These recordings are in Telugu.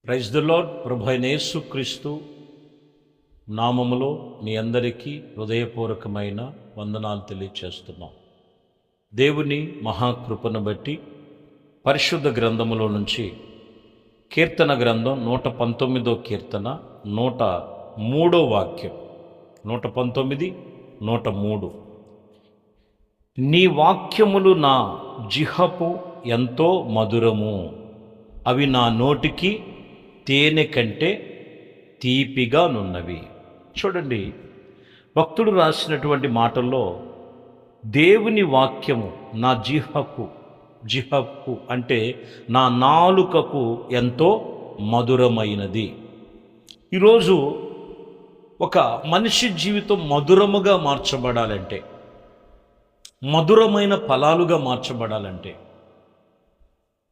Praise the lord. ప్రభు అయిన యేసుక్రీస్తు నామములో మీ అందరికీ హృదయపూర్వకమైన వందనాలు తెలియచేస్తున్నాం. దేవుని మహాకృపను బట్టి పరిశుద్ధ గ్రంథములో నుంచి కీర్తన గ్రంథం 119వ కీర్తన 103వ వాక్యం. 119, 103. నీ వాక్యములు నా జిహపు ఎంతో మధురము, అవి నా నోటికి తేనె కంటే తీపిగా నున్నవి. చూడండి, భక్తుడు రాసినటువంటి మాటల్లో దేవుని వాక్యము నా జిహకు అంటే నా నాలుకకు ఎంతో మధురమైనది. ఈరోజు ఒక మనిషి జీవితం మధురముగా మార్చబడాలంటే, మధురమైన ఫలాలుగా మార్చబడాలంటే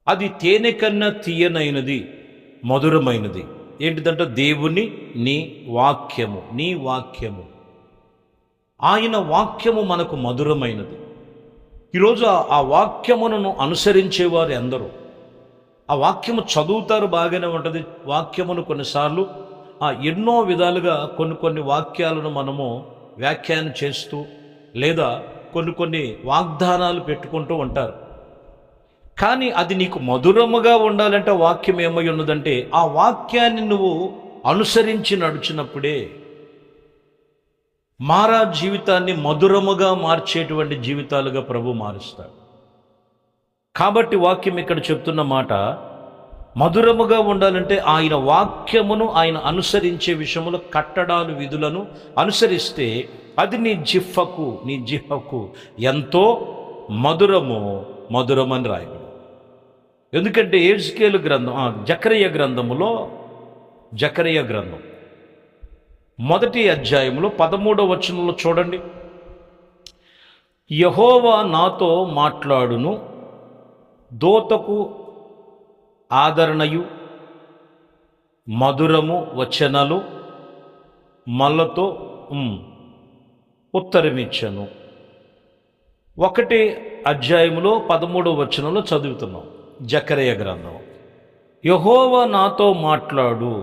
అది తేనె కన్నా తీయనైనది, మధురమైనది. ఏంటిదంటే దేవుని నీ వాక్యము ఆయన వాక్యము మనకు మధురమైనది. ఈరోజు ఆ వాక్యమును అనుసరించేవారు ఎందరో. ఆ వాక్యము చదువుతారు, బాగానే ఉంటుంది. వాక్యమును కొన్నిసార్లు ఎన్నో విధాలుగా కొన్ని వాక్యాలను మనము వ్యాఖ్యానం చేస్తూ లేదా కొన్ని వాగ్దానాలు పెట్టుకుంటూ ఉంటారు. కానీ అది నీకు మధురముగా ఉండాలంటే వాక్యం ఏమై ఉన్నదంటే ఆ వాక్యాన్ని నువ్వు అనుసరించి నడిచినప్పుడే మారా జీవితాన్ని మధురముగా మార్చేటువంటి జీవితాలుగా ప్రభు మారుస్తాడు. కాబట్టి వాక్యం ఇక్కడ చెప్తున్న మాట మధురముగా ఉండాలంటే ఆయన వాక్యమును ఆయన అనుసరించే విషయంలో కట్టడాలు విధులను అనుసరిస్తే అది నీ జిహ్వకు ఎంతో మధురమని రాయబడి. ఎందుకంటే ఎహెజ్కేలు గ్రంథం జకరియా గ్రంథం 1వ అధ్యాయంలో 13వ వచనంలో చూడండి. యెహోవా నాతో మాట్లాడును, దోతకు ఆదరణయు మధురము వచనాలు మల్లతో ఉత్తరమిచ్చను. 1వ అధ్యాయంలో 13వ వచనంలో చదువుతున్నాం. జకరియా గ్రంథం, యెహోవా నాతో మాట్లాడు,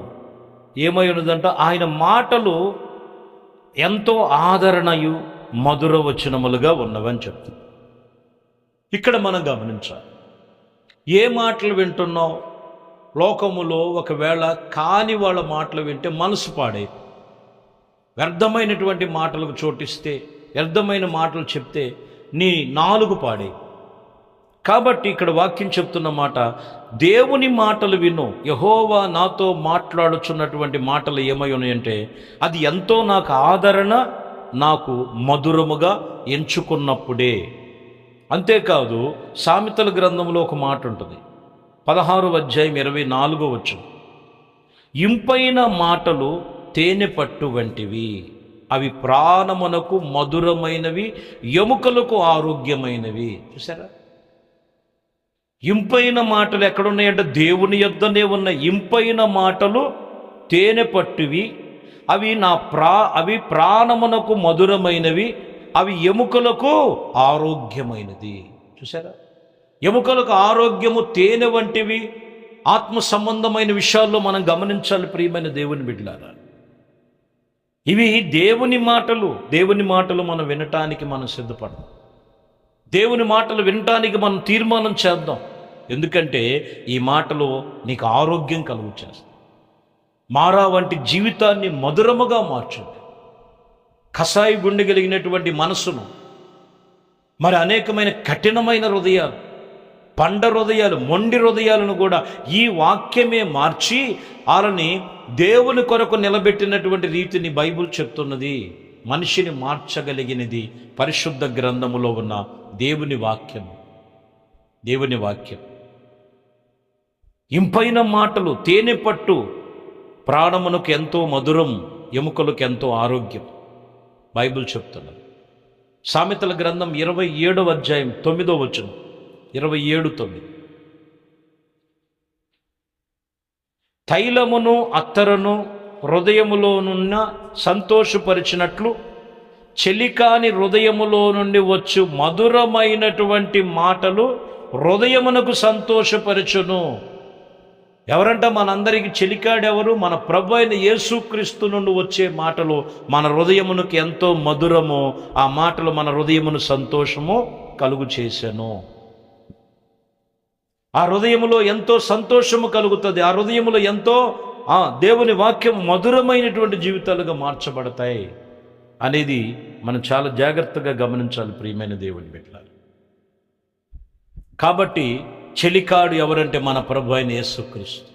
ఏమై ఉన్నదంట ఆయన మాటలు ఎంతో ఆదరణయు మధుర వచనములుగా ఉన్నవని చెప్తుంది. ఇక్కడ మనం గమనించాలి, ఏ మాటలు వింటున్నావు. లోకములో ఒకవేళ కాని వాళ్ళ మాటలు వింటే మనసు పాడే, వ్యర్థమైనటువంటి మాటలకు చోటిస్తే, వ్యర్థమైన మాటలు చెప్తే నీ నాలుగు పాడే. కాబట్టి ఇక్కడ వాక్యం చెప్తున్న మాట, దేవుని మాటలు విను. యెహోవా నాతో మాట్లాడుచున్నటువంటి మాటలు ఏమై ఉన్నాయంటే అది ఎంతో నాకు ఆదరణ, నాకు మధురముగా ఎంచుకున్నప్పుడే. అంతేకాదు, సామెతల గ్రంథంలో ఒక మాట ఉంటుంది, 16వ అధ్యాయం 24వ వచనం. ఇంపైన మాటలు తేనె పట్టు వంటివి, అవి ప్రాణమునకు మధురమైనవి, ఎముకలకు ఆరోగ్యమైనవి. చూసారా, ఇంపైన మాటలు ఎక్కడున్నాయంటే దేవుని యొద్దనే ఉన్న ఇంపైన మాటలు తేనె పట్టువి, అవి ప్రాణమునకు మధురమైనవి, అవి ఎముకలకు ఆరోగ్యమైనది. చూసారా, ఎముకలకు ఆరోగ్యము తేనె వంటివి. ఆత్మ సంబంధమైన విషయాల్లో మనం గమనించాలి ప్రియమైన దేవుని బిడ్డలారా. ఇవి దేవుని మాటలు మనం వినటానికి మనం సిద్ధపడదాం. దేవుని మాటలు వినటానికి మనం తీర్మానం చేద్దాం. ఎందుకంటే ఈ మాటలు నీకు ఆరోగ్యం కలుగు చేస్తాయి. మారా వంటి జీవితాన్ని మధురముగా మార్చండి. కసాయి గుండె కలిగినటువంటి మనసును, మరి అనేకమైన కఠినమైన హృదయాలు, పండ హృదయాలు, మొండి హృదయాలను కూడా ఈ వాక్యమే మార్చి వాళ్ళని దేవుని కొరకు నిలబెట్టినటువంటి రీతిని బైబిల్ చెప్తున్నది. మనిషిని మార్చగలిగినది పరిశుద్ధ గ్రంథములో ఉన్న దేవుని వాక్యం. ఇంపైన మాటలు తేనె పట్టు, ప్రాణమునకు ఎంతో మధురం, ఎముకలకు ఎంతో ఆరోగ్యం బైబిల్ చెప్తున్నది. సామెతల గ్రంథం 27వ అధ్యాయం 9వ వచనం, 27:9. తైలమును అత్తరును హృదయములోనున్న సంతోషపరిచినట్లు చెలికాని హృదయములో నుండి వచ్చు మధురమైనటువంటి మాటలు హృదయమునకు సంతోషపరచును. ఎవరంట మనందరికీ చెలికాడెవరు? మన ప్రభు అయిన యేసుక్రీస్తు నుండి వచ్చే మాటలు మన హృదయమునకు ఎంతో మధురమో, ఆ మాటలు మన హృదయమును సంతోషము కలుగు చేసెను. ఆ హృదయములో ఎంతో సంతోషము కలుగుతుంది. ఆ హృదయములో ఎంతో దేవుని వాక్యం మధురమైనటువంటి జీవితాలుగా మార్చబడతాయి అనేది మనం చాలా జాగ్రత్తగా గమనించాలి ప్రియమైన దేవుని బిడ్డలారా. కాబట్టి చెలికాడు ఎవరంటే మన ప్రభు అయిన యేసుక్రీస్తు.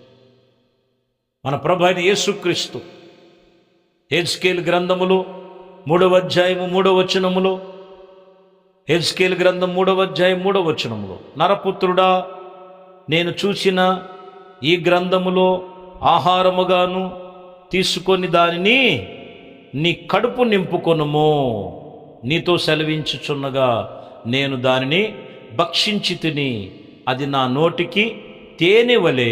మన ప్రభు అయిన యేసుక్రీస్తు హెజ్కేలు గ్రంథములో 3వ అధ్యాయము 3వ వచనములో, హెజ్కేలు గ్రంథం 3వ అధ్యాయం 3వ వచనములో, నరపుత్రుడా, నేను చూసిన ఈ గ్రంథములో ఆహారముగాను తీసుకొని దానిని నీ కడుపు నింపుకొనుము. నీతో సెలవించుచున్నగా నేను దానిని భక్షించి తిని అది నా నోటికి తేనె వలె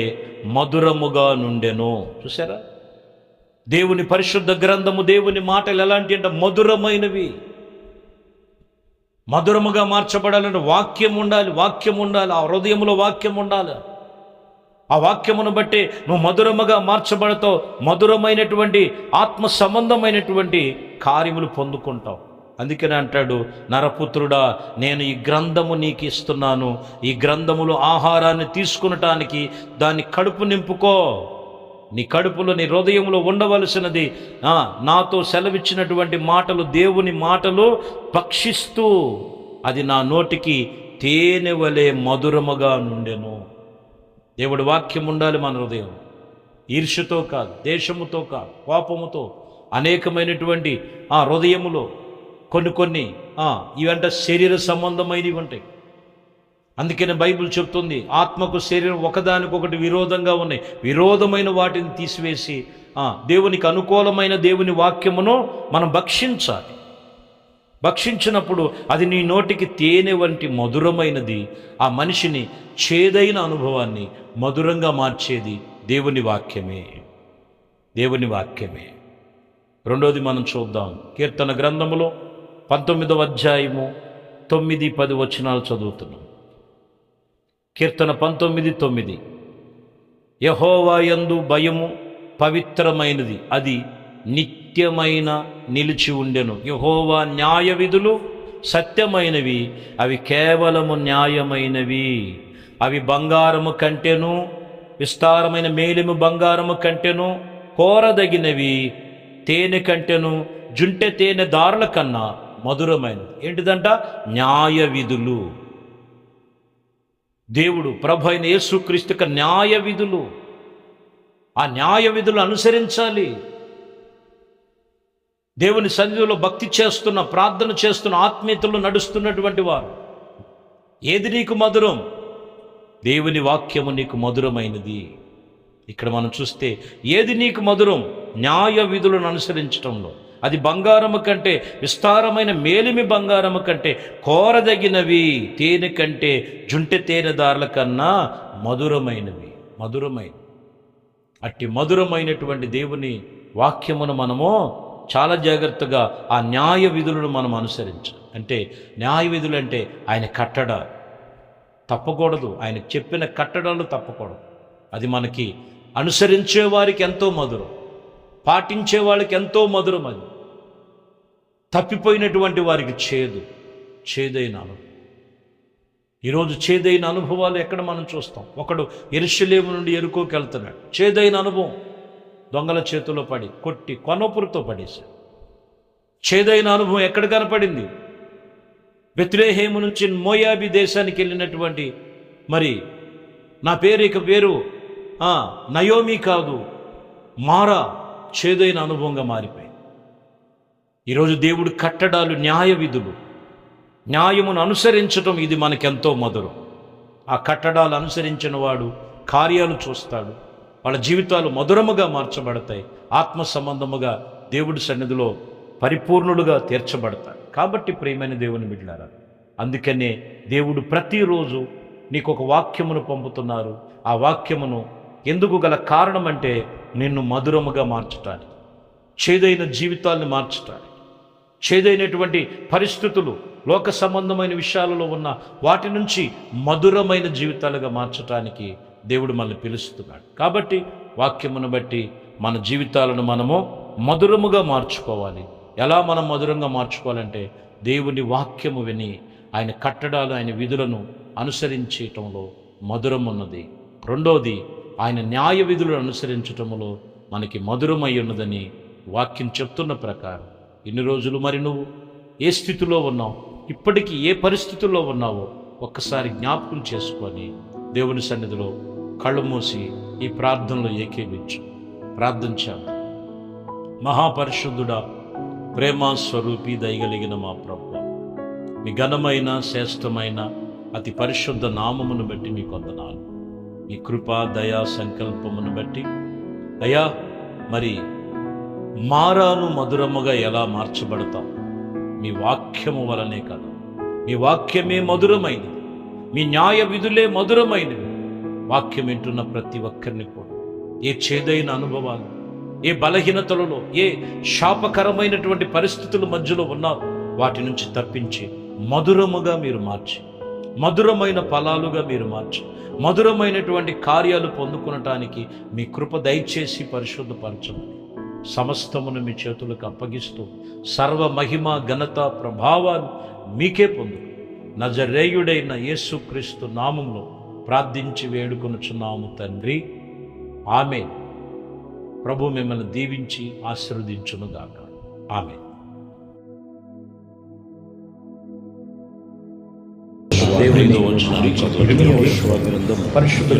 మధురముగా నుండెను. చూసారా? దేవుని పరిశుద్ధ గ్రంథము, దేవుని మాటలు ఎలాంటి అంటే మధురమైనవి. మధురముగా మార్చబడాలంటే వాక్యం ఉండాలి, వాక్యం ఉండాలి, ఆ హృదయంలో వాక్యం ఉండాలి. ఆ వాక్యమును బట్టి నువ్వు మధురముగా మార్చబడతావు. మధురమైనటువంటి ఆత్మ సంబంధమైనటువంటి కార్యములు పొందుకుంటావు. అందుకని అంటాడు, నరపుత్రుడా, నేను ఈ గ్రంథము నీకు ఇస్తున్నాను. ఈ గ్రంథములో ఆహారాన్ని తీసుకునటానికి దాన్ని కడుపు నింపుకో. నీ కడుపులో, నీ హృదయంలో ఉండవలసినది నాతో సెలవిచ్చినటువంటి మాటలు, దేవుని మాటలు భక్షిస్తూ అది నా నోటికి తేనె వలె మధురముగా నుండెను. దేవుడి వాక్యం ఉండాలి మన హృదయం. ఈర్ష్యతో కాదు, దేశముతో కాదు, కోపముతో అనేకమైనటువంటి ఆ హృదయములో కొన్ని ఇవంట శరీర సంబంధమైనవి ఉంటాయి. అందుకనే బైబిల్ చెప్తుంది, ఆత్మకు శరీరం ఒకదానికొకటి విరోధంగా ఉన్నాయి. విరోధమైన వాటిని తీసివేసి దేవునికి అనుకూలమైన దేవుని వాక్యమును మనం భక్షించాలి. భక్షించినప్పుడు అది నీ నోటికి తేనె వంటి మధురమైనది. ఆ మనిషిని చేదైన అనుభవాన్ని మధురంగా మార్చేది దేవుని వాక్యమే. దేవుని వాక్యమే. రెండోది మనం చూద్దాం. కీర్తన గ్రంథములో 19వ అధ్యాయము 9-10 వచనాలు చదువుతున్నాం. కీర్తన 19:9, యెహోవా యందు భయము పవిత్రమైనది, అది నిత్యమైన నిలిచి ఉండెను. యెహోవా న్యాయ విధులు సత్యమైనవి, అవి కేవలము న్యాయమైనవి. అవి బంగారము కంటెను, విస్తారమైన మేలిము బంగారము కంటెను కోరదగినవి. తేనె కంటెను, జుంటె తేనె దారుల కన్నా మధురమైనది. ఏంటిదంట? న్యాయ విధులు. దేవుడు ప్రభు అయిన యేసుక్రీస్తుకు న్యాయ విధులు. ఆ న్యాయ విధులు అనుసరించాలి. దేవుని సన్నిధిలో భక్తి చేస్తున్న, ప్రార్థన చేస్తున్న, ఆత్మీయతలో నడుస్తున్నటువంటి వారు, ఏది నీకు మధురం? దేవుని వాక్యము నీకు మధురమైనది. ఇక్కడ మనం చూస్తే ఏది నీకు మధురం? న్యాయ విధులను అనుసరించడంలో. అది బంగారము కంటే, విస్తారమైన మేలిమి బంగారము కంటే కోరదగినవి, తేనె కంటే జుంటె తేనెదారుల కన్నా మధురమైనవి. మధురమైన అట్టి మధురమైనటువంటి దేవుని వాక్యమును మనము చాలా జాగ్రత్తగా ఆ న్యాయ విధులను మనం అనుసరించాలి. అంటే న్యాయ విధులు అంటే ఆయన కట్టడాలు తప్పకూడదు. ఆయన చెప్పిన కట్టడాలు తప్పకూడదు. అది మనకి అనుసరించే వారికి ఎంతో మధురం, పాటించే వాళ్ళకి ఎంతో మధురం. అది తప్పిపోయినటువంటి వారికి చేదైన అనుభవం. ఈరోజు చేదైన అనుభవాలు ఎక్కడ మనం చూస్తాం? ఒకడు యెరూషలేము నుండి యెరికోకి వెళ్తున్నాడు, చేదైన అనుభవం. దొంగల చేతిలో పడి కొట్టి కొనపురితో పడేశాడు. చేదైన అనుభవం ఎక్కడ కనపడింది? బెత్లెహేము నుంచి మోయాబీ దేశానికి వెళ్ళినటువంటి, మరి నా పేరు నయోమి కాదు, మారా, చేదైన అనుభవంగా మారిపోయింది. ఈరోజు దేవుడు కట్టడాలు, న్యాయ విధులు, న్యాయమును అనుసరించటం, ఇది మనకెంతో మధురం. ఆ కట్టడాలు అనుసరించిన వాడు కార్యాలు చూస్తాడు, వాళ్ళ జీవితాలు మధురముగా మార్చబడతాయి, ఆత్మ సంబంధముగా దేవుడి సన్నిధిలో పరిపూర్ణులుగా తీర్చబడతాయి. కాబట్టి ప్రియమైన దేవుని బిడ్డలారా, అందుకనే దేవుడు ప్రతిరోజు నీకు ఒక వాక్యమును పంపుతున్నారు. ఆ వాక్యమును ఎందుకు గల కారణం అంటే నిన్ను మధురముగా మార్చటానికి, చేదైన జీవితాన్ని మార్చటానికి, చేదైనటువంటి పరిస్థితులు, లోక సంబంధమైన విషయాలలో ఉన్న వాటి నుంచి మధురమైన జీవితాలుగా మార్చటానికి దేవుడు మనల్ని పిలుస్తున్నాడు. కాబట్టి వాక్యమును బట్టి మన జీవితాలను మనము మధురముగా మార్చుకోవాలి. ఎలా మనం మధురంగా మార్చుకోవాలంటే దేవుని వాక్యము విని ఆయన కట్టడాలు, ఆయన విధులను అనుసరించటంలో మధురం ఉన్నది. రెండోది, ఆయన న్యాయ విధులను అనుసరించటంలో మనకి మధురమై ఉన్నదని వాక్యం చెప్తున్న ప్రకారం ఇన్ని రోజులు మరి నువ్వు ఏ స్థితిలో ఉన్నావు, ఇప్పటికీ ఏ పరిస్థితుల్లో ఉన్నావో ఒక్కసారి జ్ఞాపకం చేసుకొని దేవుని సన్నిధిలో కళ్ళు మూసి ఈ ప్రార్థనలో ఏకీవించు. ప్రార్థించాను. మహాపరిశుద్ధుడా, ప్రేమ స్వరూపి, దయగలిగిన మా ప్రభువా, మీ ఘనమైన శ్రేష్టమైన అతి పరిశుద్ధ నామమును బట్టి మీకు వందనాలు. మీ కృపా దయా సంకల్పమును బట్టి అయ్యా, మరి మారాను మధురముగా ఎలా మార్చబడతాం? మీ వాక్యము వలనే కదా. మీ వాక్యమే మధురమైనది, మీ న్యాయ విధులే మధురమైనవి. వాక్యం వింటున్న ప్రతి ఒక్కరిని కూడా ఏ చేదైన అనుభవాలు, ఏ బలహీనతలలో, ఏ శాపకరమైనటువంటి పరిస్థితుల మధ్యలో ఉన్నారు, వాటి నుంచి తప్పించి మధురముగా మీరు మార్చి, మధురమైన ఫలాలుగా మీరు మార్చి, మధురమైనటువంటి కార్యాలు పొందుకునటానికి మీ కృప దయచేసి పరిశుద్ధపరచమని సమస్తమును మీ చేతులకు అప్పగిస్తూ సర్వ మహిమ, ఘనత, ప్రభావాలు మీకే పొందు నజరేయుడైన యేసుక్రీస్తు నామములో ప్రార్థించి వేడుకొనుచున్నాము తండ్రి, ఆమేన్. ప్రభు మిమ్మల్ని దీవించి ఆశీర్వదించునుగాక. ఆమేన్. దేవునితో వచ్చిన పరిశుద్ధ